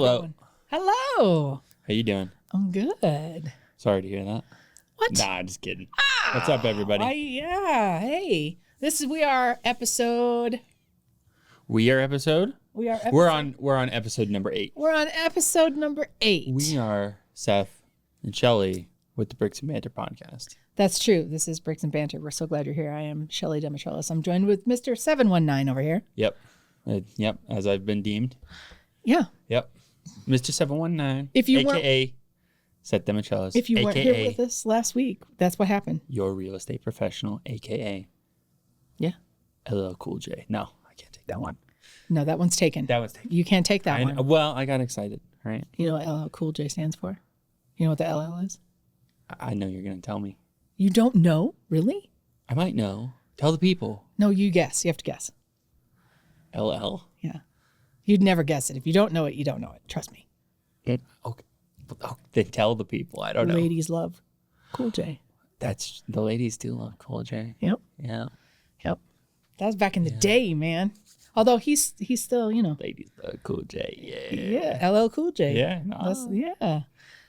Hello. Going. Hello. How you doing? I'm good. Sorry to hear that. What? Nah, just kidding. What's up, everybody? Yeah. Hey. We are episode. We're on episode number 8. We're on episode number 8. We are Seth and Shelly with the Bricks Banter podcast. That's true. This is Bricks and Banter. We're so glad you're here. I am Shelly Demetrellis. I'm joined with Mr. 719 over here. Yep. Yep. As I've been deemed. Yeah. Yep. Mr. 719. If you AKA Seth Demetrellis. If you weren't here with us last week, that's what happened. Your real estate professional, AKA. Yeah. LL Cool J. No, I can't take that one. No, that one's taken. That one's taken. You can't take that one. Well, I got excited. Right. You know what LL Cool J stands for? You know what the LL is? I know you're going to tell me. You don't know? Really? I might know. Tell the people. No, you guess. You have to guess. LL? Yeah. You'd never guess it. If you don't know it, you don't know it. Trust me. Okay. Then tell the people. I don't know. Ladies love Cool J. That's the ladies do love Cool J. Yep. Yeah. Yep. That was back in the day, man. Although he's still, you know. Ladies love Cool J. Yeah. Yeah. LL Cool J. Yeah. No. Yeah.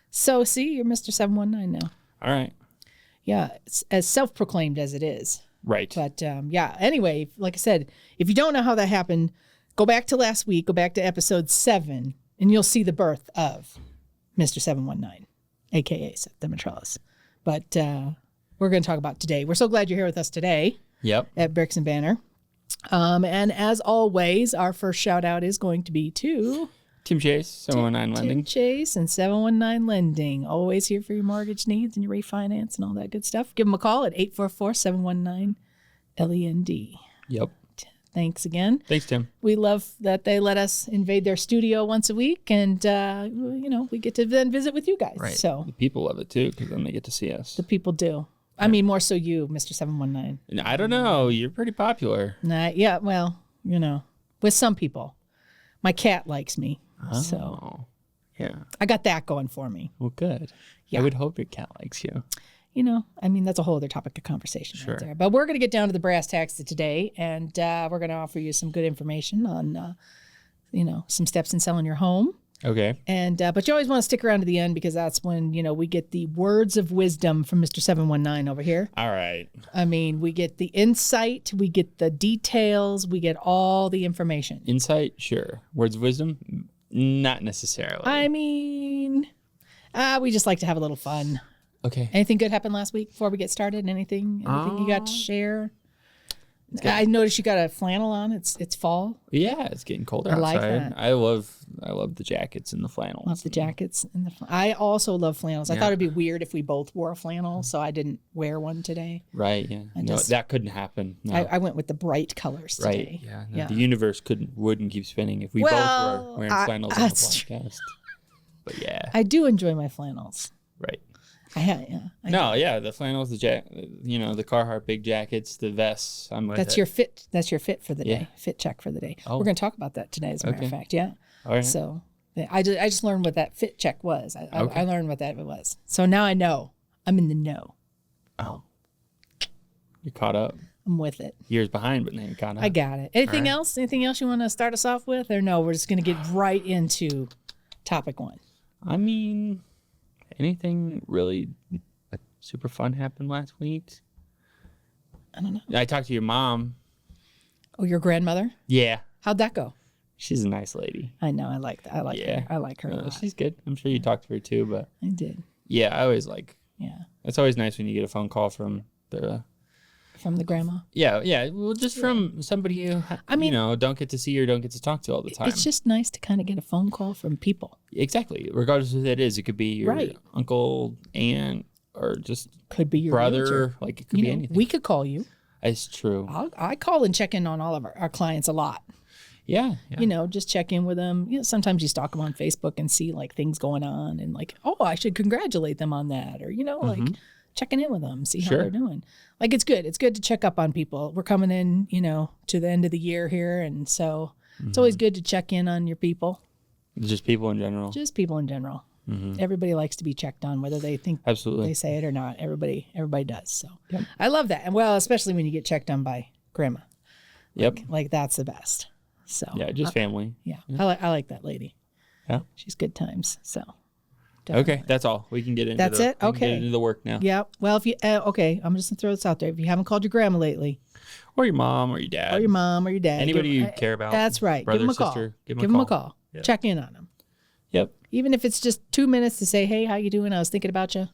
So see, you're Mr. 719 now. All right. Yeah. It's as self-proclaimed as it is. Right. But yeah. Anyway, like I said, if you don't know how that happened, go back to last week. Go back to episode 7, and you'll see the birth of Mr. 719, a.k.a. Seth Demetrellis. But we're going to talk about today. We're so glad you're here with us today. Yep. At Bricks and Banter. And as always, our first shout out is going to be to Tim Chase, 719 Lending. Tim Chase and 719 Lending. Always here for your mortgage needs and your refinance and all that good stuff. Give them a call at 844-719-LEND. Yep. Thanks again. Thanks, Tim. We love that they let us invade their studio once a week, and we get to then visit with you guys. Right. So the people love it too, because then they get to see us. the people do. I mean, more so you, Mr. 719. I don't know. You're pretty popular. Yeah, well, with some people. My cat likes me, so yeah. I got that going for me. Well, good. Yeah. I would hope your cat likes you. That's a whole other topic of conversation Sure. right there. But we're going to get down to the brass tacks of today, and we're going to offer you some good information on, some steps in selling your home. Okay. And but you always want to stick around to the end, because that's when, we get the words of wisdom from Mr. 719 over here. All right. I mean, we get the insight, we get the details, we get all the information. Insight, sure. Words of wisdom, not necessarily. I mean, we just like to have a little fun. Okay. Anything good happened last week before we get started? Anything you got to share? I noticed you got a flannel on. It's fall. Yeah, it's getting colder I like outside. that. I love the jackets and the flannels. Love the jackets and I also love flannels. I thought it'd be weird if we both wore a flannel, so I didn't wear one today. Right. Yeah. That couldn't happen. No. I went with the bright colors today. Right. Yeah. No, the universe wouldn't keep spinning if we both were wearing flannels on the podcast. But yeah. I do enjoy my flannels. Right. The flannels, the the Carhartt big jackets, the vests. That's your fit. That's your fit for the day. Fit check for the day. Oh. We're going to talk about that today, as a matter of fact. Yeah. All right. So I just learned what that fit check was. I learned what that was. So now I know. I'm in the know. Oh. You're caught up. I'm with it. Years behind, but now you're caught up. I got it. Anything else? Anything else you want to start us off with, or no? We're just going to get right into topic 1. I mean, anything really super fun happened last week? I don't know. I talked to your mom. Oh, your grandmother? Yeah. How'd that go? She's a nice lady. I know. I like that. I like her. I like her a lot. She's good. I'm sure you talked to her too, but I did. Yeah, I always Yeah. It's always nice when you get a phone call from the grandma. Yeah. Well, just from somebody you don't get to see or don't get to talk to all the time. It's just nice to kind of get a phone call from people. Exactly. Regardless of who that is, it could be your uncle, aunt, or just could be your brother. realtor. Like it could be anything. We could call you. It's true. I call and check in on all of our clients a lot. Yeah. Just check in with them. Sometimes you stalk them on Facebook and see like things going on and like, oh, I should congratulate them on that, or like checking in with them, see how they're doing. Like it's good. It's good to check up on people. We're coming in, to the end of the year here, and so it's always good to check in on your people. Just people in general. Everybody likes to be checked on, whether they think they say it or not. Everybody does. So I love that, and especially when you get checked on by grandma. Yep. Like that's the best. So yeah, just family. Yeah, I like that lady. Yeah. She's good times. So. Definitely. Okay, that's all. We can get into That's it? Okay. Get into the work now. Yeah. Well, if you okay, I'm just gonna throw this out there. If you haven't called your grandma lately, or your mom, or your dad, or your mom, or your dad, anybody you care about. That's right. Brother, give them a sister, call. Give them a call. Yep. Check in on them. Yep. Even if it's just 2 minutes to say, "Hey, how you doing? I was thinking about you."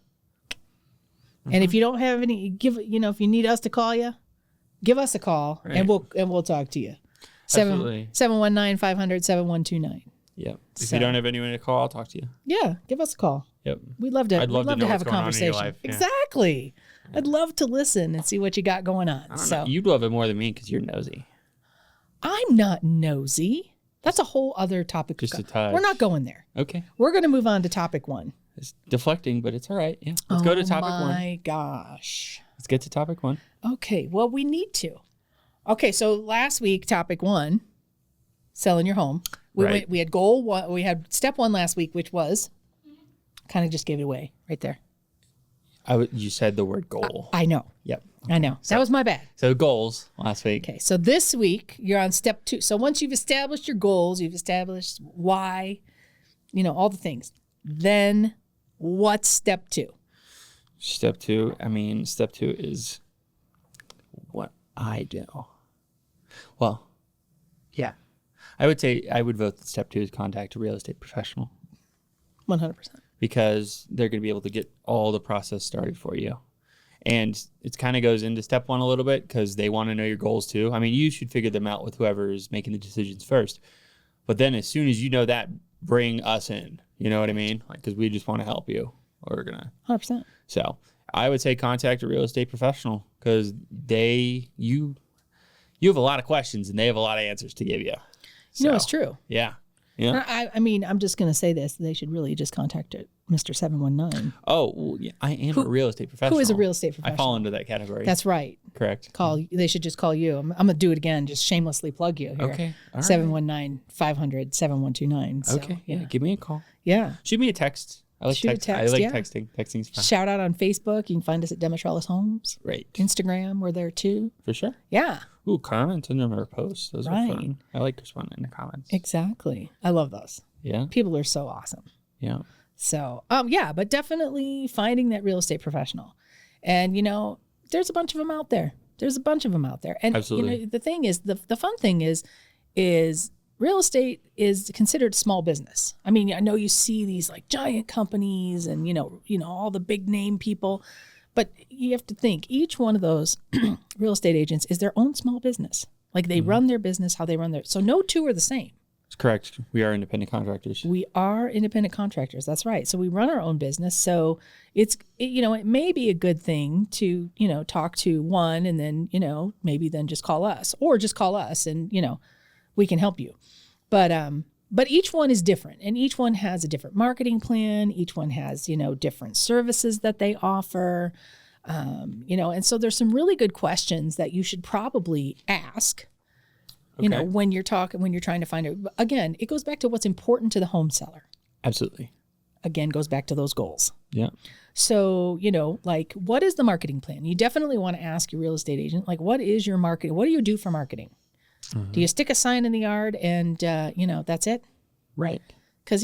And if you don't have any, if you need us to call you, give us a call, right. and we'll talk to you. Absolutely. 719-500-7129. Yep. If you don't have anyone to call, I'll talk to you. Yeah, give us a call. Yep. We'd love to. I'd love to have a what's going on in your conversation. life. Yeah. Exactly. Yeah. I'd love to listen and see what you got going on. I don't know. You'd love it more than me because you're nosy. I'm not nosy. That's a whole other topic. Just a touch. We're not going there. Okay. We're going to move on to topic 1. It's deflecting, but it's all right. Yeah. Let's go to topic 1. Oh my gosh. Let's get to topic 1. Okay. Well, we need to. Okay. So last week, topic 1, selling your home. We had goal 1. We had step 1 last week, which was kind of just gave it away right there. You said the word goal. I know. Yep. I know. That was my bad. So goals last week. Okay. So this week you're on step 2. So once you've established your goals, you've established why, all the things. Then what's step 2? Step 2 is what I do. Well, yeah. I would say I would vote that step 2 is contact a real estate professional. 100%. Because they're going to be able to get all the process started for you. And it kind of goes into step 1 a little bit because they want to know your goals too. I mean, you should figure them out with whoever is making the decisions first. But then as soon as you know that, bring us in. You know what I mean? Because we just want to help you. Or we're going to. 100%. So I would say contact a real estate professional because you have a lot of questions and they have a lot of answers to give you. So, it's true. Yeah. Yeah. I mean, I'm just going to say this. They should really just contact Mr. 719. Oh, well, yeah, I am a real estate professional. Who is a real estate professional? I fall into that category. That's right. Correct. They should just call you. I'm going to do it again. Just shamelessly plug you here. Okay. All right. 719-500-7129. So, okay. Yeah. Give me a call. Yeah. Shoot me a text. I like texting. I like texting. Texting's fun. Shout out on Facebook. You can find us at Demetrellis Homes. Right. Instagram, we're there too. For sure. Yeah. Ooh, comments under our posts. Those are fun. I like responding to comments. Exactly. I love those. Yeah. People are so awesome. Yeah. So, but definitely finding that real estate professional. And, there's a bunch of them out there. And, absolutely. The thing is, the fun thing is real estate is considered small business. I mean, I know you see these like giant companies and, all the big name people, but you have to think each one of those real estate agents is their own small business. Like they run their business, how they run so no two are the same. That's correct. We are independent contractors. We are independent contractors. That's right. So we run our own business. So it may be a good thing to, talk to one and then, maybe then just call us and, we can help you. But each one is different and each one has a different marketing plan. Each one has, different services that they offer, and so there's some really good questions that you should probably ask. Okay. When you're trying to find it. Again, it goes back to what's important to the home seller. Absolutely. Again, goes back to those goals. Yeah. So, like, what is the marketing plan? You definitely want to ask your real estate agent, like, what is your marketing? What do you do for marketing? Mm-hmm. Do you stick a sign in the yard and, that's it? Right. Because,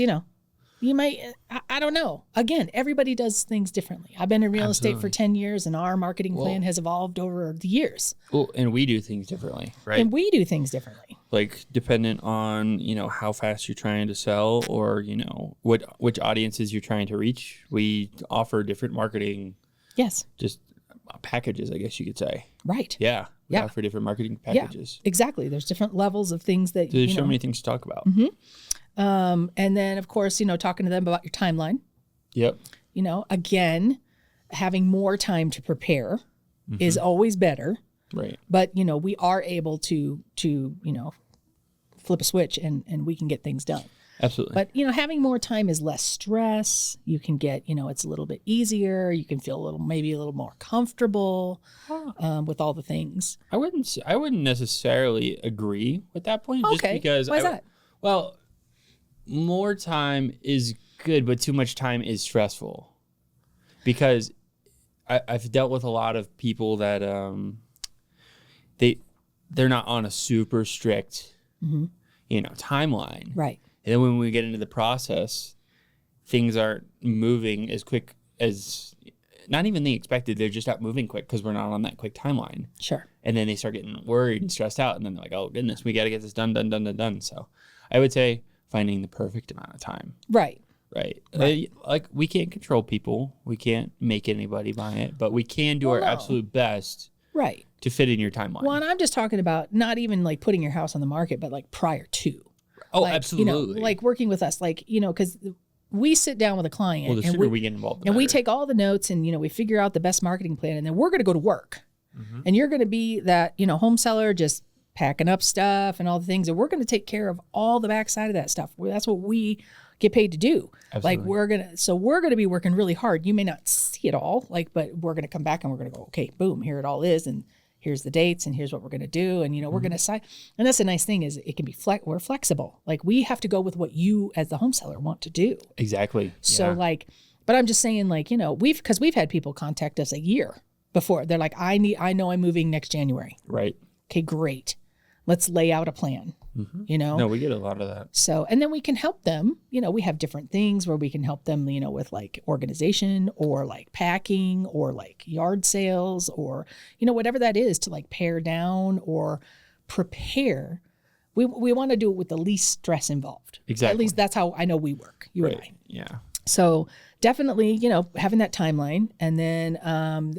you might, I don't know. Again, everybody does things differently. I've been in real estate for 10 years and our marketing plan has evolved over the years. Well, and we do things differently, right? And we do things differently. Like dependent on, how fast you're trying to sell or, which audiences you're trying to reach. We offer different marketing. Yes. Just packages, I guess you could say. Right. Yeah. We offer different marketing packages. Yeah, exactly. There's different levels of things that, There's so many things to talk about. Mm-hmm. And then, of course, talking to them about your timeline. Yep. Again, having more time to prepare is always better. Right. But, we are able to flip a switch and we can get things done. Absolutely. But, having more time is less stress. You can get, it's a little bit easier. You can feel maybe a little more comfortable with all the things. I wouldn't necessarily agree with that point. Okay. Just because. Why is that? Well, more time is good, but too much time is stressful. Because I've dealt with a lot of people that they're not on a super strict, timeline. Right. And then when we get into the process, things aren't moving as quick as, not even they expected. They're just not moving quick because we're not on that quick timeline. Sure. And then they start getting worried and stressed out. And then they're like, oh, goodness, we got to get this done. So I would say finding the perfect amount of time. Right. Like, we can't control people. We can't make anybody buy it. But we can do our absolute best to fit in your timeline. Well, and I'm just talking about not even like putting your house on the market, but like prior to. Oh, like, absolutely. Like working with us, like, because we sit down with a client. Well, the sooner we get involved, the and better. we take all the notes and, we figure out the best marketing plan, and then we're going to go to work. Mm-hmm. And you're going to be that, home seller just packing up stuff and all the things. And we're going to take care of all the backside of that stuff. That's what we get paid to do. Absolutely. Like we're going to be working really hard. You may not see it all, but we're going to come back and we're going to go, okay, boom, here it all is. And here's the dates and here's what we're going to do. And, we're going to sign. And that's the nice thing is it can be we're flexible. Like we have to go with what you as the home seller want to do. Exactly. So but I'm just saying we've had people contact us a year before. They're like, I know I'm moving next January. Right. Okay, great. Let's lay out a plan. Mm-hmm. No, we get a lot of that. So, and then we can help them, we have different things where we can help them, with like organization or like packing or like yard sales or, whatever that is to like pare down or prepare. We want to do it with the least stress involved. Exactly. At least that's how I know we work, you and I. Yeah. So definitely, having that timeline, and then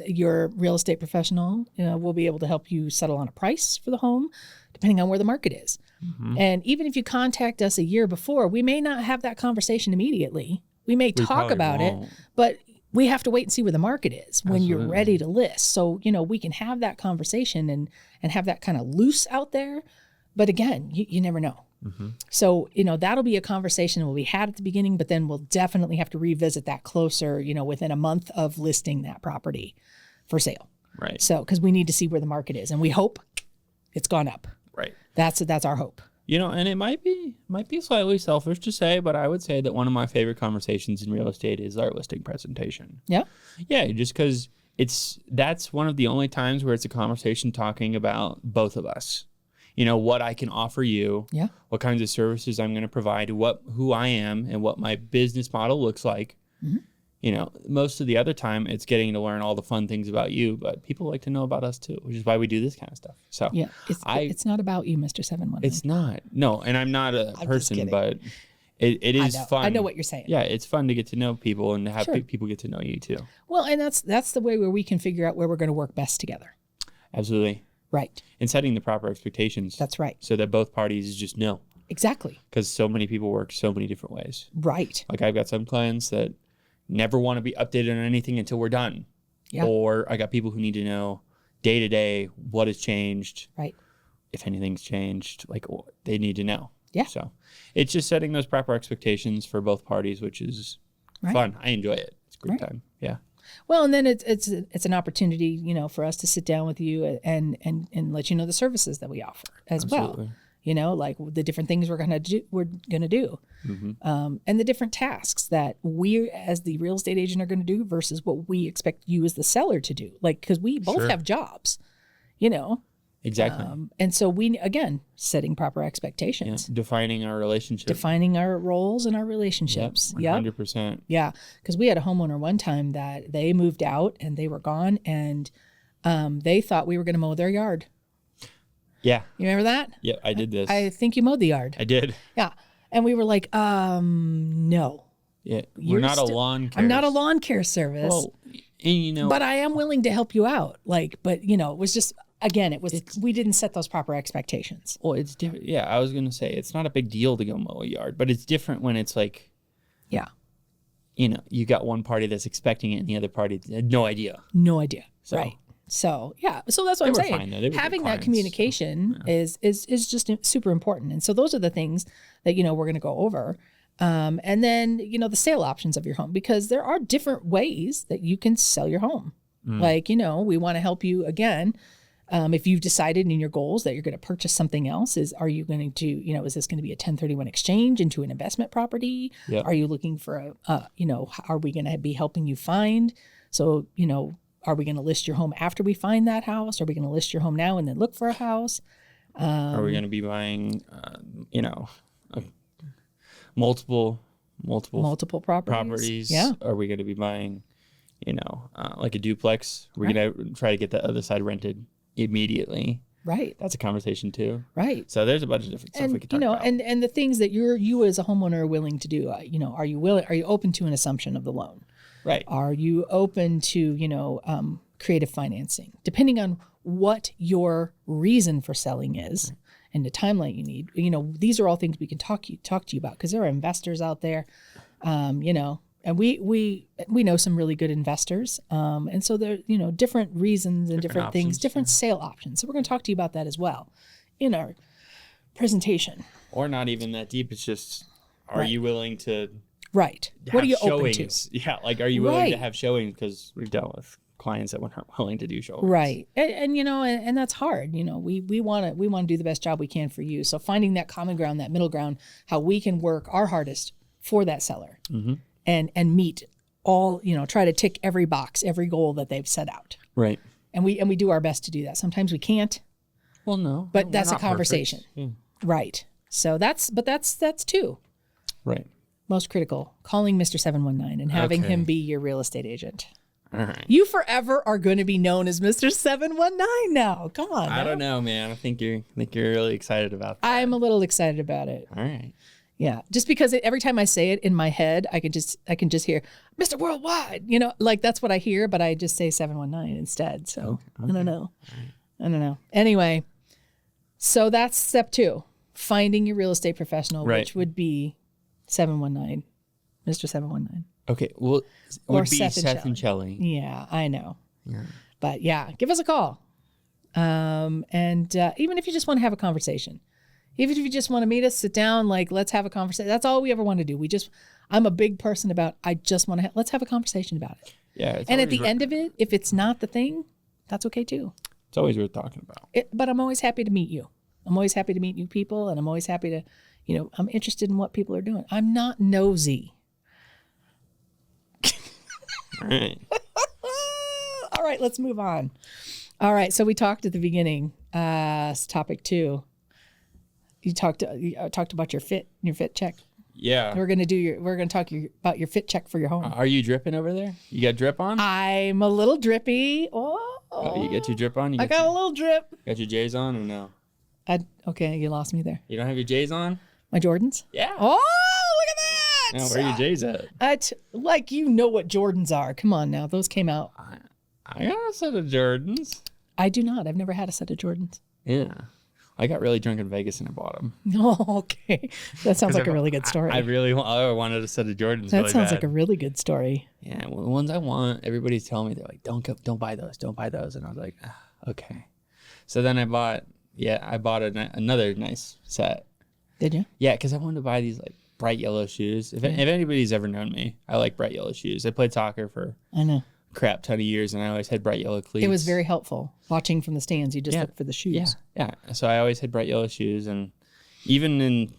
your real estate professional, will be able to help you settle on a price for the home, depending on where the market is. Mm-hmm. And even if you contact us a year before, we may not have that conversation immediately. We may talk about it, but we have to wait and see where the market is when you're ready to list. So, we can have that conversation and have that kind of loose out there. But again, you never know. Mm-hmm. So, that'll be a conversation that will be had at the beginning, but then we'll definitely have to revisit that closer, within a month of listing that property for sale. Right. So, because we need to see where the market is, and we hope it's gone up. Right. That's our hope. And it might be slightly selfish to say, but I would say that one of my favorite conversations in real estate is our listing presentation. Yeah. Yeah, just because that's one of the only times where it's a conversation talking about both of us. What I can offer you, what kinds of services I'm going to provide, who I am, and what my business model looks like. Mm-hmm. Most of the other time it's getting to learn all the fun things about you, but people like to know about us too, which is why we do this kind of stuff. So yeah, it's not about you, Mr. 711. It's not. No, and I'm not a person, but it is fun. I know what you're saying. Yeah, it's fun to get to know people and to have people get to know you too. Well, and that's the way where we can figure out where we're going to work best together. Absolutely. Right. And setting the proper expectations. That's right. So that both parties just know. Exactly. Because so many people work so many different ways. Right. Like I've got some clients that never want to be updated on anything until we're done. Yeah. Or I got people who need to know day to day what has changed. Right. If anything's changed, they need to know. Yeah. So it's just setting those proper expectations for both parties, which is fun. I enjoy it. It's a great time. Yeah. Well, and then it's an opportunity, for us to sit down with you and let you know the services that we offer as well. Like the different things we're gonna do. Mm-hmm. And the different tasks that we as the real estate agent are going to do versus what we expect you as the seller to do. Like because we both have jobs, Exactly. And so setting proper expectations. Yeah. Defining our relationship. Defining our roles and our relationships. Yep, 100%. Yeah. Because we had a homeowner one time that they moved out and they were gone and they thought we were going to mow their yard. Yeah. You remember that? Yeah, I did this. I think you mowed the yard. I did. Yeah. And we were like, no. Yeah. We're not a lawn care. I'm not a lawn care service. Well, and but I am willing to help you out. But it was just, again, we didn't set those proper expectations. Well, it's different. Yeah, I was going to say, it's not a big deal to go mow a yard, but it's different when it's like, you got one party that's expecting it and the other party had no idea. No idea. So, right. So, so that's what I'm saying. Fine, having that communication is just super important. And so those are the things that, we're going to go over. And then, the sale options of your home, because there are different ways that you can sell your home. Mm. We want to help you again. If you've decided in your goals that you're going to purchase something else, are you going to, is this going to be a 1031 exchange into an investment property? Yep. Are you looking for are we going to be helping you find? So, are we going to list your home after we find that house? Are we going to list your home now and then look for a house? Are we going to be buying, multiple properties. Yeah. Are we going to be buying, like a duplex? We're going to try to get the other side rented immediately. Right. That's a conversation too. Right. So there's a bunch of different stuff we could talk about. And the things that you as a homeowner are willing to do, are you open to an assumption of the loan? Right. Are you open to, creative financing, depending on what your reason for selling is and the timeline you need? These are all things we can talk to you about, because there are investors out there, and we know some really good investors. And so there, different reasons and different things, options, different sale options. So we're going to talk to you about that as well in our presentation. Or not even that deep. It's just, are you willing to what are you showings? open to? Yeah. Like, are you willing to have showings? Because we've dealt with clients that weren't willing to do showings. Right. And that's hard. We want to do the best job we can for you. So finding that common ground, that middle ground, how we can work our hardest for that seller. Mm-hmm. And meet all, try to tick every box, every goal that they've set out. Right. And we do our best to do that. Sometimes we can't. Well, no. But that's a conversation. Yeah. Right. So that's two. Right. Most critical, calling Mr. 719 and having him be your real estate agent. All right. You forever are going to be known as Mr. 719 now. Come on. I don't know, man. I think you're really excited about that. I'm a little excited about it. All right. Yeah, just because every time I say it in my head, I can just hear Mr. Worldwide. Like that's what I hear, but I just say 719 instead. So I don't know. Right. I don't know. Anyway, so that's step 2, finding your real estate professional, which would be 719, Mr. 719. Okay, well, it would be Seth and Shelly. Yeah, I know. Yeah. But yeah, give us a call. And even if you just want to have a conversation. Even if you just want to meet us, sit down, let's have a conversation. That's all we ever want to do. I'm a big person about, I just want to, let's have a conversation about it. Yeah. And at the end of it, if it's not the thing, that's okay too. It's always worth talking about. But I'm always happy to meet you. I'm always happy to meet new people. And I'm always happy to, I'm interested in what people are doing. I'm not nosy. All right. All right, let's move on. All right. So we talked at the beginning, topic 2. You talked about your fit check. Yeah. We're gonna talk about your fit check for your home. Are you dripping over there? You got drip on? I'm a little drippy. Oh, you got your drip on? I got a little drip. Got your J's on or no? Okay, you lost me there. You don't have your J's on? My Jordans? Yeah. Oh, look at that. Now, where are your J's at? Like what Jordans are. Come on now, those came out. I got a set of Jordans. I do not. I've never had a set of Jordans. Yeah. I got really drunk in Vegas and I bought them. Oh, okay. That sounds like a really good story. I wanted a set of Jordans. That sounds like a really good story. Yeah, well, the ones I want, everybody's telling me, they're like, don't buy those, don't buy those. And I was like, okay. So then I bought another nice set. Did you? Yeah, because I wanted to buy these bright yellow shoes. If anybody's ever known me, I like bright yellow shoes. I played soccer for crap ton of years, and I always had bright yellow cleats. It was very helpful watching from the stands. You just look for the shoes. Yeah. So I always had bright yellow shoes, and even in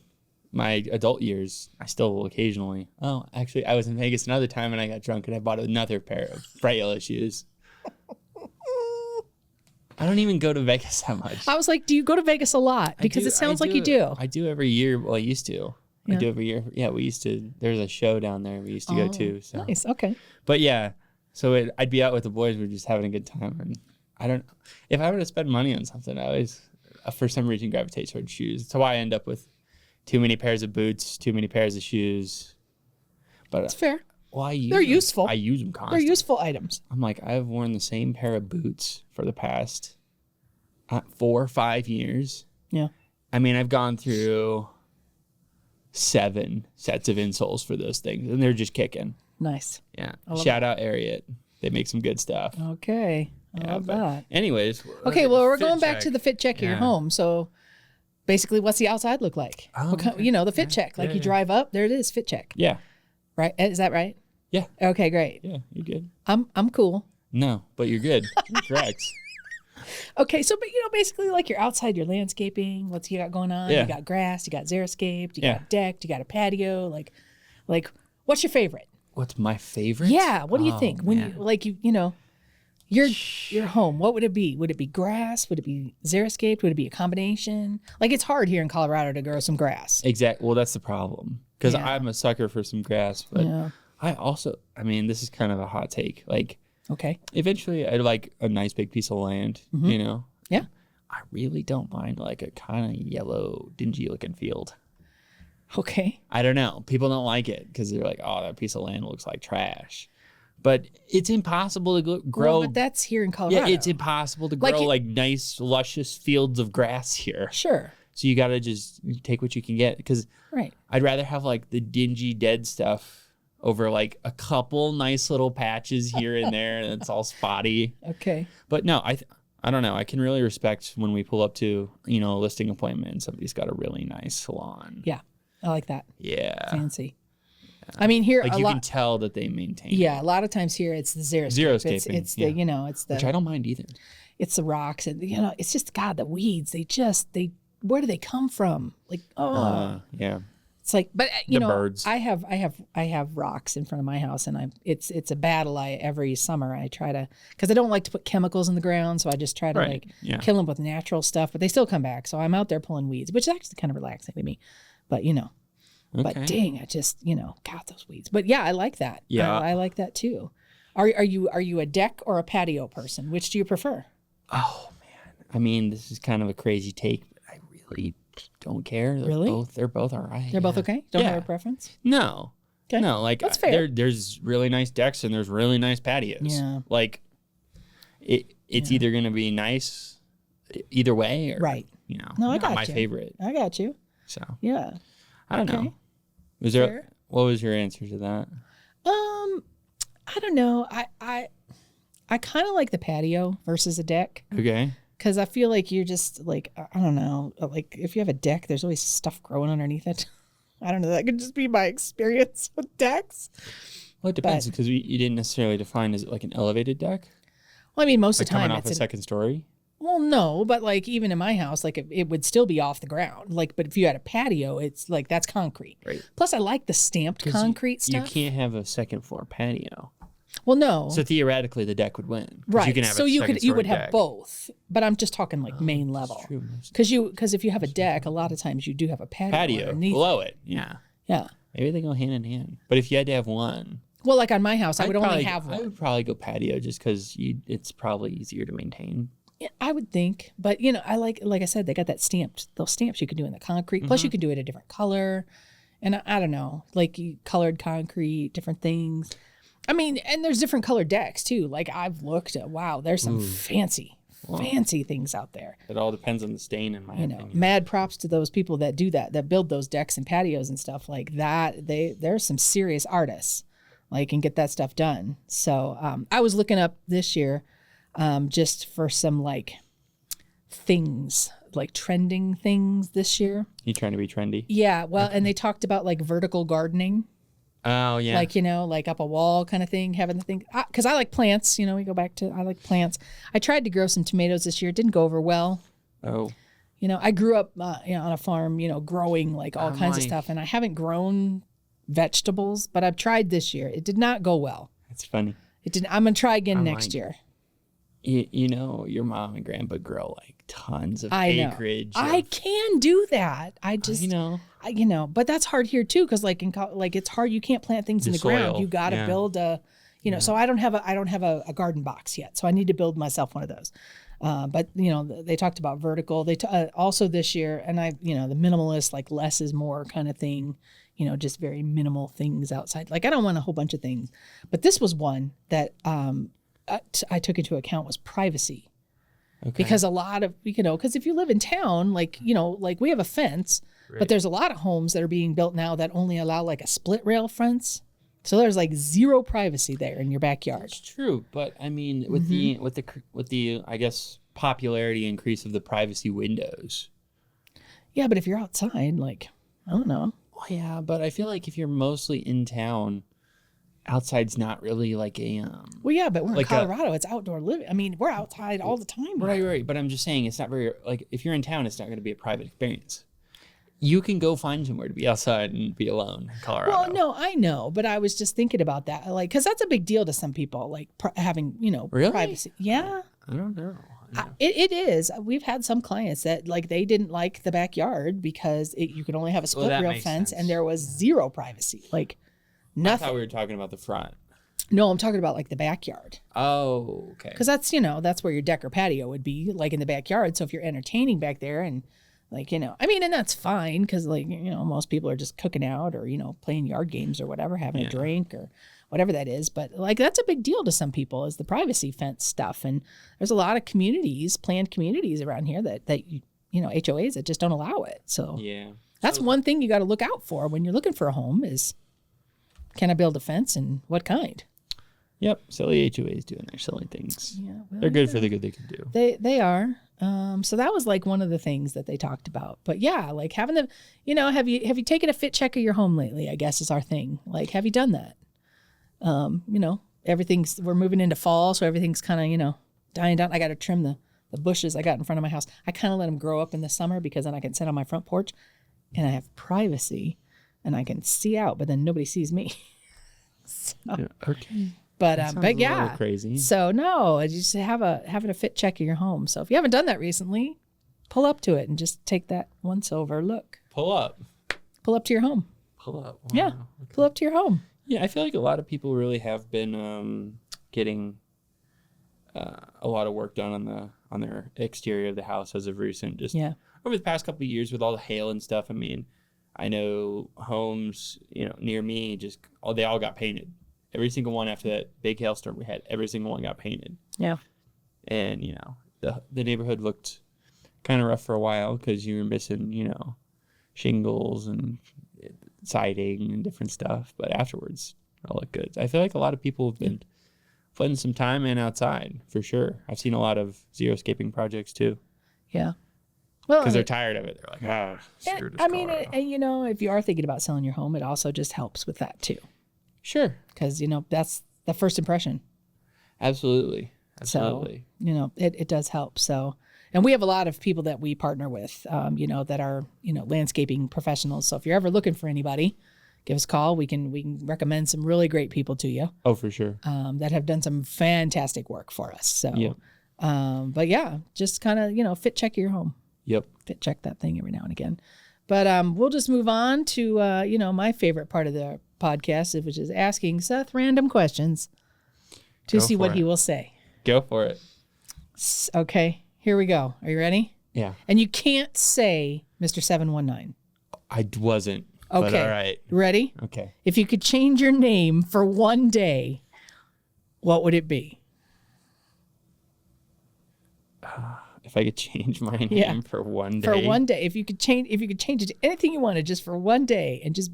my adult years, I still occasionally. Oh, actually, I was in Vegas another time, and I got drunk, and I bought another pair of bright yellow shoes. I don't even go to Vegas that much. I was like, do you go to Vegas a lot? Because it sounds like you do. I do every year. Well, I used to. I do every year. Yeah, we used to. There's a show down there we used to go to. So. Nice. Okay. But yeah. So I'd be out with the boys. We're just having a good time. And if I were to spend money on something, I always, for some reason, gravitate towards shoes. That's why I end up with too many pairs of boots, too many pairs of shoes. But it's fair. Well, they're useful. I use them constantly. They're useful items. I'm like, I've worn the same pair of boots for the past 4 or 5 years. Yeah. I mean, I've gone through 7 sets of insoles for those things, and they're just kicking. Nice. Yeah. Shout out Ariat. They make some good stuff. Okay. I love that. Anyways. Okay, well, we're going back to the fit check of your home. So basically, what's the outside look like? The fit check. Like you drive up, there it is, fit check. Yeah. Right? Is that right? Yeah. Okay, great. Yeah, you're good. I'm cool. No, but you're good. You're correct. Okay, so but basically like you're outside, your landscaping, what's you got going on? Yeah. You got grass, you got xeriscaped, you got decked, you got a patio. Like what's your favorite? What's my favorite? Yeah. What do you think when your home? What would it be? Would it be grass? Would it be xeriscaped? Would it be a combination? Like it's hard here in Colorado to grow some grass. Exactly. Well, that's the problem. because I'm a sucker for some grass. But Yeah. I mean, this is kind of a hot take. Like, Okay. eventually, I'd like a nice big piece of land. You know. Yeah. I really don't mind like a kind of yellow, dingy looking field. Okay. I don't know. People don't like it because they're like, oh, that piece of land looks like trash. But it's impossible to grow. Well, but that's here in Colorado. Yeah, it's impossible to grow like nice, luscious fields of grass here. Sure. So you got to just take what you can get. Because I'd rather have like the dingy, dead stuff over like a couple nice little patches here and there, and it's all spotty. Okay. But no, I don't know. I can really respect when we pull up to, you know, a listing appointment and somebody's got a really nice salon. Yeah. I like that. Yeah. Fancy. Yeah. I mean, here like you can tell that they maintain. Yeah, a lot of times here it's the xeriscape. It's the you know, it's the, which I don't mind either. It's the rocks, and you know, it's just God, the weeds. They where do they come from? Like yeah. It's like, but you know, birds. I have rocks in front of my house, and it's a battle. Every summer I try to, because I don't like to put chemicals in the ground, so I just try to kill them with natural stuff. But they still come back, so I'm out there pulling weeds, which is actually kind of relaxing to me. But you know, but dang, I just God, those weeds. But yeah, I like that. Yeah, I like that too. Are you a deck or a patio person? Which do you prefer? Oh man, I mean, this is kind of a crazy take, but I really don't care. They're both all right. They're both okay? Don't have a preference? No. Okay. No, like that's fair. There's really nice decks and there's really nice patios. Yeah. Like it's either going to be nice either way or No, I got my you. favorite. I got you. So. Yeah. I don't know. What was your answer to that? I don't know. I kind of like the patio versus a deck. Okay. Because I feel like you're just like, I don't know, like if you have a deck, there's always stuff growing underneath it. I don't know. That could just be my experience with decks. Well, it depends because you didn't necessarily define, is it like an elevated deck? Well, I mean, most of the time coming off a second story. Well, no, but like even in my house, like it would still be off the ground. Like, but if you had a patio, it's like that's concrete. Right. Plus, I like the stamped concrete stuff. You can't have a second floor patio. Well, no. So theoretically, the deck would win. Right. You can have so you would have both, but I'm just talking like main level. Because if you have a deck, a lot of times you do have a patio below it. Yeah. Yeah. Maybe they go hand in hand. But if you had to have one. Well, like on my house, I would only have one. I would probably go patio just because it's probably easier to maintain. Yeah, I would think, but I like I said, they got those stamps you can do in the concrete. Plus, you can do it a different color, and I don't know, like colored concrete, different things. I mean, and there's different colored decks too. Like I've looked at, wow, there's some fancy things out there. It all depends on the stain, in my opinion. Mad props to those people that do that build those decks and patios and stuff like that. There's some serious artists, like, and get that stuff done. So I was looking up this year, just for some like things, like trending things this year. You trying to be trendy? Yeah. Well, and they talked about like vertical gardening. Oh, yeah. Like, like up a wall kind of thing, having the thing. Because I like plants, we go back to, I like plants. I tried to grow some tomatoes this year. It didn't go over well. Oh. I grew up on a farm, growing like all kinds of stuff. And I haven't grown vegetables, but I've tried this year. It did not go well. It's funny. It didn't. I'm going to try again next year. Your mom and grandpa grow like tons of acreage. I can do that. I just, but that's hard here too. Cause like it's hard. You can't plant things in the ground. You got to build a, so I don't have a garden box yet. So I need to build myself one of those. But they talked about vertical. They also this year, and the minimalist, like less is more kind of thing, just very minimal things outside. Like I don't want a whole bunch of things, but this was one that, I took into account was privacy. Okay. Because a lot of, because if you live in town, like we have a fence, but there's a lot of homes that are being built now that only allow like a split rail fence. So there's like zero privacy there in your backyard. It's true. But I mean, with the, I guess, popularity increase of the privacy windows. Yeah. But if you're outside, like, I don't know. Well, yeah. But I feel like if you're mostly in town, outside's not really like a well, yeah, but we're like in Colorado. It's outdoor living. I mean, we're outside all the time. Right. But I'm just saying, it's not very like if you're in town, it's not going to be a private experience. You can go find somewhere to be outside and be alone in Colorado. Well, no, I know, but I was just thinking about that, like, because that's a big deal to some people, like having really? privacy. Yeah, I don't know. It is. We've had some clients that like they didn't like the backyard because you could only have a split rail fence and there was zero privacy. Like nothing. I thought we were talking about the front. No, I'm talking about like the backyard. Oh, okay. Because that's where your deck or patio would be, like in the backyard. So if you're entertaining back there and like, and that's fine because like, most people are just cooking out or, playing yard games or whatever, having a drink or whatever that is. But like, that's a big deal to some people is the privacy fence stuff. And there's a lot of planned communities around here that HOAs that just don't allow it. So that's one thing you got to look out for when you're looking for a home is, can I build a fence and what kind? Yep, silly HOAs doing their silly things. Yeah, well, they're good for the good they can do. They are. So that was like one of the things that they talked about. But yeah, like having the, have you taken a fit check of your home lately? I guess is our thing. Like, have you done that? We're moving into fall, so everything's kind of dying down. I got to trim the bushes I got in front of my house. I kind of let them grow up in the summer because then I can sit on my front porch, and I have privacy, and I can see out, but then nobody sees me. So. Yeah, okay. But yeah, crazy. So no, just having a fit check of your home. So if you haven't done that recently, pull up to it and just take that once over look. Pull up to your home. Pull up. Wow. Yeah, okay. Pull up to your home. Yeah, I feel like a lot of people really have been getting a lot of work done on their exterior of the house as of recent. Just over the past couple of years with all the hail and stuff. I mean, I know homes near me they all got painted. Every single one after that big hailstorm we had, every single one got painted. Yeah. And, the neighborhood looked kind of rough for a while because you were missing, shingles and siding and different stuff. But afterwards, it all looked good. I feel like a lot of people have been putting some time in outside, for sure. I've seen a lot of xeriscaping projects, too. Yeah. Well, because they're tired of it. They're like, screw this car. And, if you are thinking about selling your home, it also just helps with that, too. Sure. Because, that's the first impression. Absolutely. So, it does help. So, and we have a lot of people that we partner with, that are, landscaping professionals. So if you're ever looking for anybody, give us a call. We can recommend some really great people to you. Oh, for sure. That have done some fantastic work for us. So, but yeah, just kind of, fit check your home. Yep. Fit check that thing every now and again. But we'll just move on to, my favorite part of the podcast, which is asking Seth random questions to see what he will say. Go for it. Okay, here we go. Are you ready? Yeah. And you can't say Mr. 719. I wasn't. Okay. But all right. Ready? Okay. If you could change your name for one day, what would it be? If I could change my name for one day. For one day. If you could change it to anything you wanted just for one day and just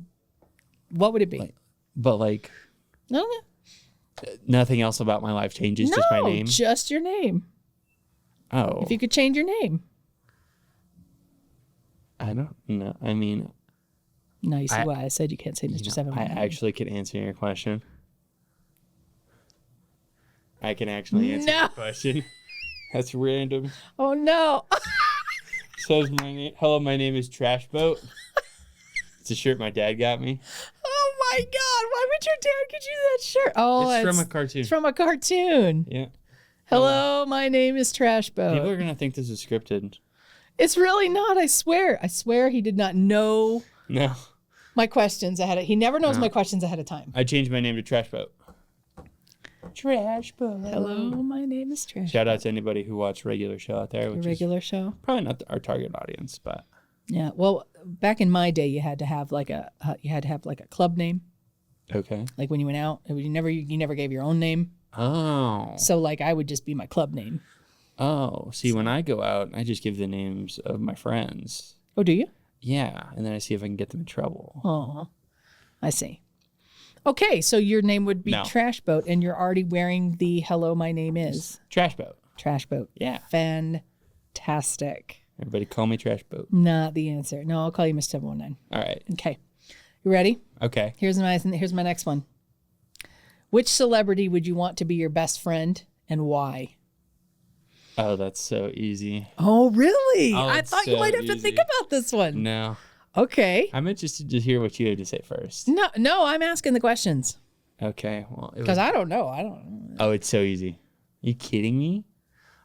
what would it be? No. Nothing else about my life changes, just my name? Just your name. Oh. If you could change your name. I don't know. I mean. No, you see why I said you can't say Mr. 719. I actually could answer your question. I can actually answer your question. That's random. Oh, no. Says my name. Hello, my name is Trash Boat. It's a shirt my dad got me. Oh my God! Why would your dad get you that shirt? Oh, it's from a cartoon. It's from a cartoon. Yeah. Hello, my name is Trash Boat. People are gonna think this is scripted. It's really not. I swear. I swear he did not know. No. My questions ahead of. He never knows my questions ahead of time. I changed my name to Trash Boat. Trash Boat. Hello, my name is Trash. Shout out to anybody who watched regular show out there. Which regular show. Probably not our target audience, but. Yeah, well, back in my day, you had to have like a club name. Okay. Like when you went out, you never gave your own name. Oh. So like I would just be my club name. Oh, see, when I go out, I just give the names of my friends. Oh, do you? Yeah, and then I see if I can get them in trouble. Oh, I see. Okay, so your name would be Trash Boat, and you're already wearing the "Hello, my name is" Trash Boat. Trash Boat. Yeah. Fantastic. Everybody call me Trash Boat. Not the answer. No, I'll call you Mr. 719. All right. Okay. You ready? Okay. Here's my next one. Which celebrity would you want to be your best friend and why? Oh, that's so easy. Oh, really? Oh, I thought you might have to think about this one. No. Okay. I'm interested to hear what you had to say first. No, I'm asking the questions. Okay. Well, because I don't know. I don't know. Oh, it's so easy. Are you kidding me?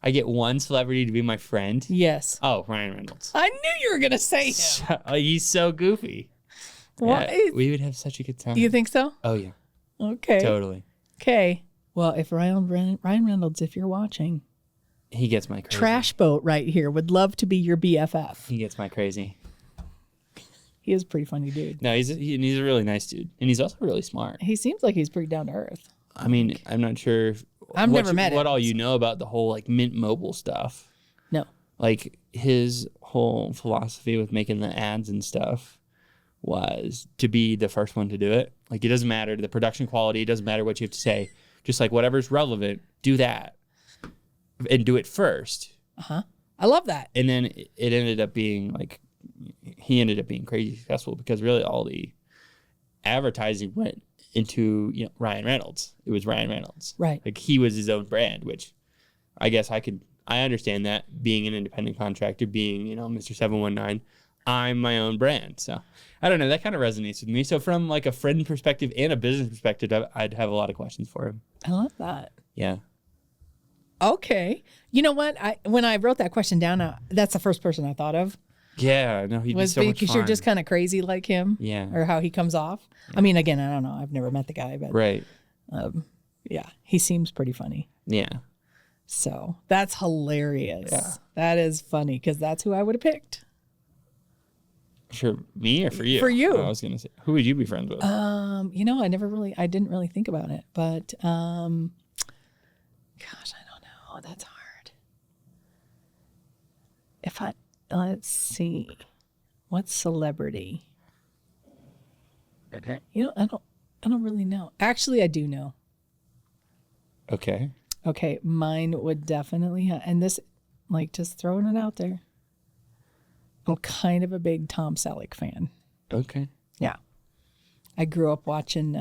I get one celebrity to be my friend. Yes. Oh, Ryan Reynolds. I knew you were going to say him. He's so goofy. What? Yeah, we would have such a good time. You think so? Oh, yeah. Okay. Totally. Okay. Well, if Ryan Reynolds, if you're watching, he gets my crazy. Trash Boat right here would love to be your BFF. He gets my crazy. He is a pretty funny dude. No, he's a really nice dude, and he's also really smart. He seems like he's pretty down to earth. I mean, I'm not sure. I've never met him. What all you know about the whole like Mint Mobile stuff? No. Like his whole philosophy with making the ads and stuff was to be the first one to do it. Like it doesn't matter the production quality, it doesn't matter what you have to say. Just like whatever's relevant, do that and do it first. I love that. And then it ended up being like he ended up being crazy successful because really all the advertising went into Ryan Reynolds. It was Ryan Reynolds. Right. Like he was his own brand, which I guess I understand that being an independent contractor, being, Mr. 719, I'm my own brand. So I don't know. That kind of resonates with me. So from like a friend perspective and a business perspective, I'd have a lot of questions for him. I love that. Yeah. Okay. You know what? When I wrote that question down, that's the first person I thought of. Yeah. No, he'd be so much fun. Because you're just kind of crazy like him. Yeah. Or how he comes off. Yeah. I mean, again, I don't know. I've never met the guy, but. Right. Yeah. He seems pretty funny. Yeah. So that's hilarious. Yeah. That is funny because that's who I would have picked. For me or for you? For you. I was going to say, who would you be friends with? I didn't really think about it, but, gosh, I don't know. That's hard. Let's see, what celebrity? Okay. I don't really know. Actually, I do know. Okay. Okay. Mine would definitely and this, like, just throwing it out there. I'm kind of a big Tom Selleck fan. Okay. Yeah. I grew up watching,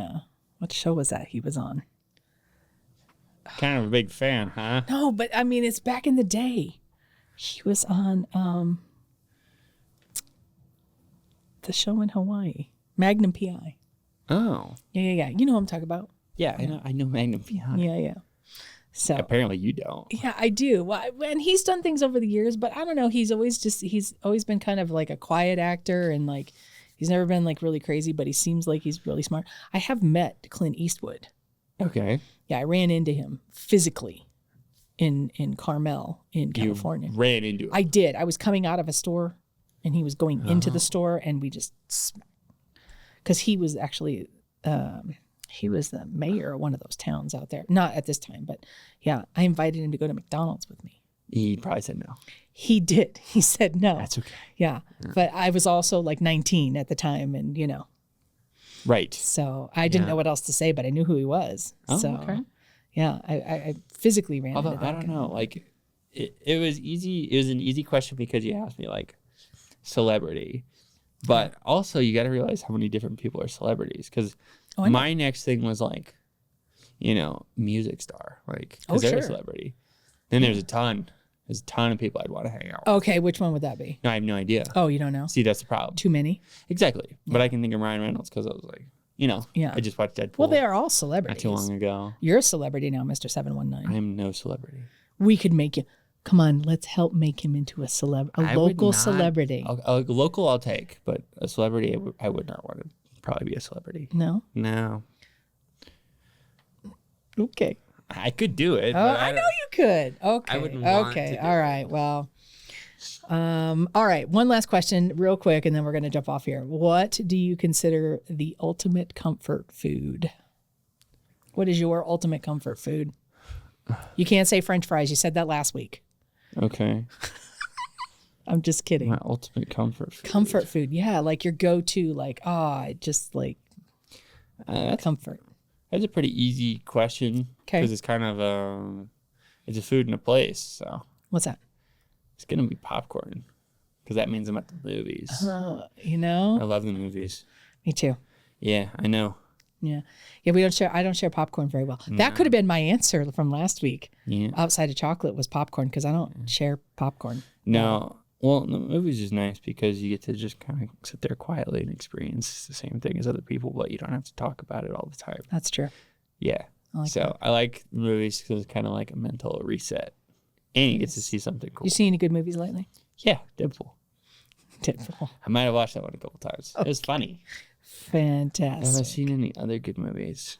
what show was that he was on? Kind of a big fan, huh? No, but I mean, it's back in the day. He was on the show in Hawaii, Magnum PI. Oh. Yeah. You know what I'm talking about? Yeah, I know Magnum PI. Yeah. So apparently you don't. Yeah, I do. Well, and he's done things over the years, but I don't know. He's always been kind of like a quiet actor, and like he's never been like really crazy, but he seems like he's really smart. I have met Clint Eastwood. Okay. Yeah, I ran into him physically in Carmel in California. You ran into him. I did. I was coming out of a store, and he was going into the store, and we just, because he was actually. He was the mayor of one of those towns out there. Not at this time, but yeah, I invited him to go to McDonald's with me. He probably said no. He did. He said no. That's okay. Yeah. But I was also like 19 at the time, and Right. So I didn't know what else to say, but I knew who he was. Oh, so okay. Yeah, I physically ran into that. I don't know. Like it was easy. It was an easy question because you asked me like celebrity, but also you got to realize how many different people are celebrities because. My next thing was like, music star, like, because they're a celebrity. Then there's a ton of people I'd want to hang out with. Okay, which one would that be? No, I have no idea. Oh, you don't know? See, that's the problem. Too many? Exactly. Yeah. But I can think of Ryan Reynolds because I was like, I just watched Deadpool. Well, they are all celebrities. Not too long ago. You're a celebrity now, Mr. 719. I'm no celebrity. We could make you. Come on, let's help make him into a local celebrity. A local I'll take, but a celebrity I would not want to. Probably be a celebrity. No. Okay. I could do it. Oh, I know you could. Okay. I wouldn't want to do All right. it. Well. All right. One last question, real quick, and then we're going to jump off here. What do you consider the ultimate comfort food? What is your ultimate comfort food? You can't say French fries. You said that last week. Okay. I'm just kidding. My ultimate comfort food. Comfort food. Yeah. Like your go-to, like, just like comfort. That's a pretty easy question. Okay. Because it's kind of, it's a food and a place. So. What's that? It's going to be popcorn. Because that means I'm at the movies. I love the movies. Me too. Yeah, I know. Yeah. I don't share popcorn very well. No. That could have been my answer from last week. Yeah. Outside of chocolate was popcorn because I don't share popcorn. No. Well, the movies is nice because you get to just kind of sit there quietly and experience the same thing as other people, but you don't have to talk about it all the time. That's true. Yeah. I like movies because it's kind of like a mental reset. And you get to see something cool. You see any good movies lately? Yeah, Deadpool. Deadpool. I might have watched that one a couple times. Okay. It was funny. Fantastic. Have I seen any other good movies?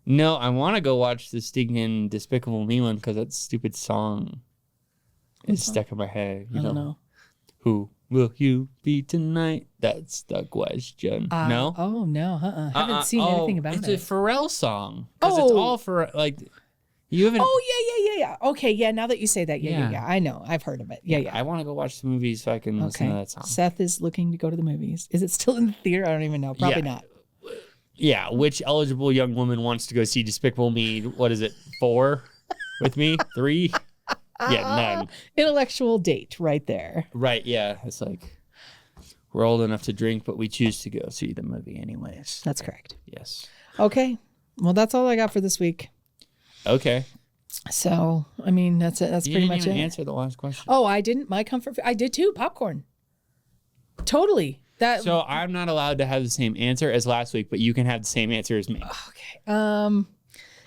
No, I want to go watch the stinking Despicable Me one because that stupid song is stuck in my head. I don't know. Who will you be tonight? That's the question. No? Oh, no. Haven't seen anything about it. It's a Pharrell song. Because it's all for, like, you haven't... Oh, yeah. Okay, yeah, now that you say that, yeah. I know. I've heard of it. Yeah. I want to go watch the movie so I can listen to that song. Seth is looking to go to the movies. Is it still in the theater? I don't even know. Probably not. Yeah, which eligible young woman wants to go see Despicable Me? What is it, 4 with me? 3? Yeah, none. Intellectual date right there. Right, yeah. It's like, we're old enough to drink, but we choose to go see the movie anyways. That's correct. Yes. Okay. Well, that's all I got for this week. Okay. So, I mean, that's it. That's pretty much it. You didn't even answer the last question. Oh, I didn't? My comfort food? I did too. Popcorn. Totally. So I'm not allowed to have the same answer as last week, but you can have the same answer as me. Okay.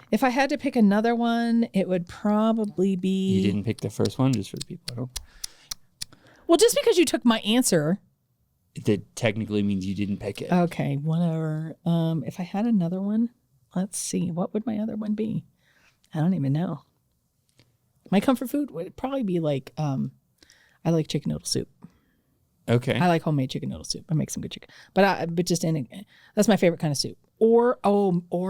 If I had to pick another one, it would probably be... You didn't pick the first one, just for the people I don't... Well, just because you took my answer... That technically means you didn't pick it. Okay, whatever. If I had another one, let's see. What would my other one be? I don't even know. My comfort food would probably be like... I like chicken noodle soup. Okay. I like homemade chicken noodle soup. I make some good chicken. But just that's my favorite kind of soup. Or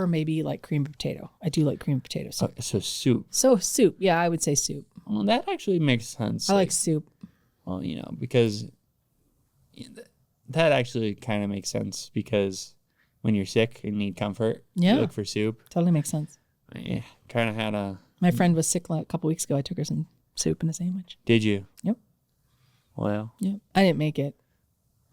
maybe like cream potato. I do like cream potato soup. So soup. So soup. Yeah, I would say soup. Well, that actually makes sense. I like soup. Well, because that actually kind of makes sense because when you're sick and need comfort, you look for soup. Totally makes sense. Yeah, kind of had a... My friend was sick a couple weeks ago. I took her some soup and a sandwich. Did you? Yep. Well. Yep. I didn't make it.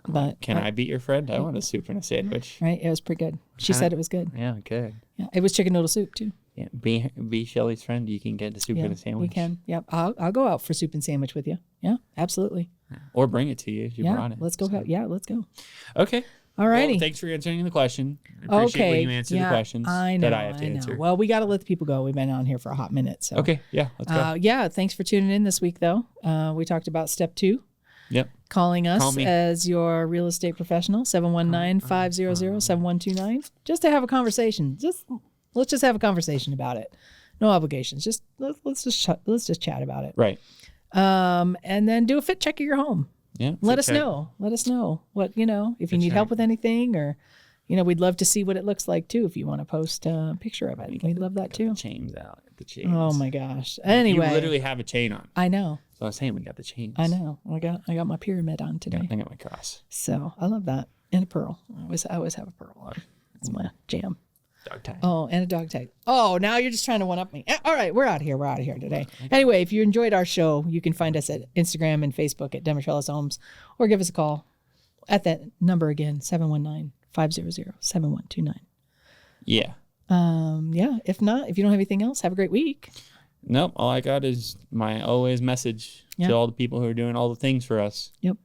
But can I beat your friend? I want a soup and a sandwich. Right? It was pretty good. She said it was good. Yeah, good. Yeah, it was chicken noodle soup too. Yeah, be Shelly's friend. You can get the soup and a sandwich. We can. Yep. I'll go out for soup and sandwich with you. Yeah, absolutely. Or bring it to you if you brought it. Let's go. Yeah, let's go. Okay. All righty. Well, thanks for answering the question. I appreciate when you answer the questions that I have to answer. Well, we got to let the people go. We've been on here for a hot minute. So okay. Yeah, let's go. Yeah, thanks for tuning in this week, though. We talked about step 2. Yep. Calling us as your real estate professional, 719-500-7129. Just to have a conversation. Let's just have a conversation about it. No obligations. Let's just chat about it. Right. And then do a fit check of your home. Yeah. Let us know what, if you need help with anything, or, we'd love to see what it looks like too. If you want to post a picture of it, we'd love that too. The chains out. The chains. Oh my gosh. Anyway. You literally have a chain on. I know. So I was saying we got the chains. I know. I got my pyramid on today. I got my cross. So I love that. And a pearl. I always have a pearl on. It's my jam. Dog tag. Oh, and a dog tag. Oh, now you're just trying to one up me. All right, we're out of here. We're out of here today. Anyway, if you enjoyed our show, you can find us at Instagram and Facebook at Demetrellis Homes, or give us a call at that number again, 719-500-7129. Yeah. Yeah. If not, if you don't have anything else, have a great week. Nope. All I got is my always message to all the people who are doing all the things for us. Yep.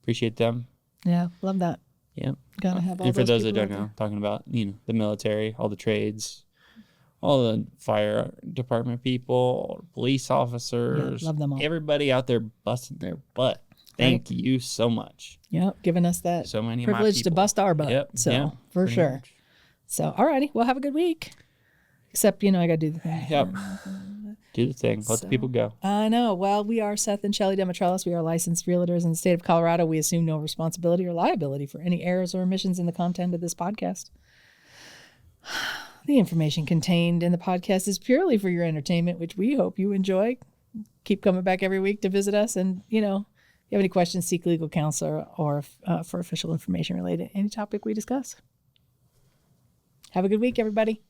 Appreciate them. Yeah. Love that. Yep. Gotta have all and for those that people don't know, talking about, the military, all the trades, all the fire department people, all the police officers. Yeah, love them all. Everybody out there busting their butt. Thank you so much. Yep. Giving us that privilege to bust our butt. Yep. So, for sure. Much. So, all righty. Well, have a good week. Except, I got to do the thing. Yep. Do the thing. Let the people go. I know. Well, we are Seth and Shelly Demetrellis. We are licensed realtors in the state of Colorado. We assume no responsibility or liability for any errors or omissions in the content of this podcast. The information contained in the podcast is purely for your entertainment, which we hope you enjoy. Keep coming back every week to visit us. And, if you have any questions, seek legal counsel or for official information related to any topic we discuss. Have a good week, everybody.